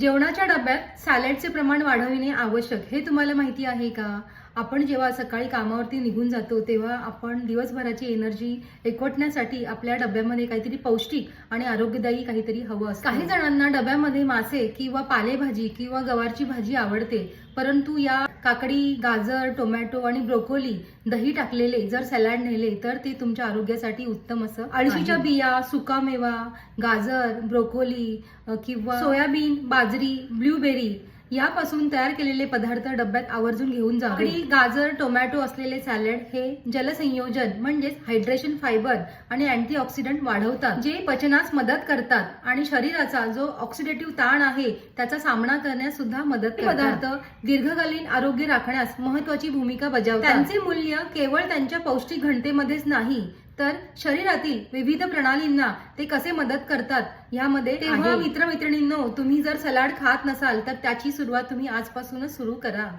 जेवणाच्या डब्यात सॅलडचे प्रमाण वाढविणे आवश्यक हे तुम्हाला माहिती आहे का? आपण जेव्हा सकाळी कामावरती निघून जातो तेव्हा आपण दिवसभराची एनर्जी एकवटण्यासाठी आपल्या डब्यामध्ये काहीतरी पौष्टिक आणि आरोग्यदायी काहीतरी हवं असतं. काही जणांना डब्यामध्ये मासे किंवा पालेभाजी किंवा गवारची भाजी आवडते, परंतु या काकडी, गाजर, टोमॅटो आणि ब्रोकोली, दही टाकलेले जर सॅलड नेले तर ते तुमच्या आरोग्यासाठी उत्तम असं. अळशीच्या बिया, सुकामेवा, गाजर, ब्रोकोली किंवा सोयाबीन, बाजरी, ब्लूबेरी यापासून तयार केलेले पदार्थ डब्यात आवर्जून घेऊन जा. काकडी, गाजर, टोमॅटो असलेले सॅलड हे जलसंयोजन म्हणजेच हायड्रेशन, फायबर आणि अँटीऑक्सिडंट वाढवतात, जे पचनास मदत करतात आणि शरीराचा जो ऑक्सिडेटिव्ह ताण आहे त्याचा सामना करण्यास सुद्धा मदत करतात. पदार्थ दीर्घकालीन आरोग्य राखण्यास महत्वाची भूमिका बजावतात. त्यांचे मूल्य केवळ त्यांच्या पौष्टिक घनतेमध्येच नाही तर शरीरातील विविध प्रणालींना ते कसे मदत करतात यामध्ये. तेव्हा मित्रमैत्रिणींनो, तुम्ही जर सलाड खात नसाल तर त्याची सुरुवात तुम्ही आजपासूनच सुरू करा.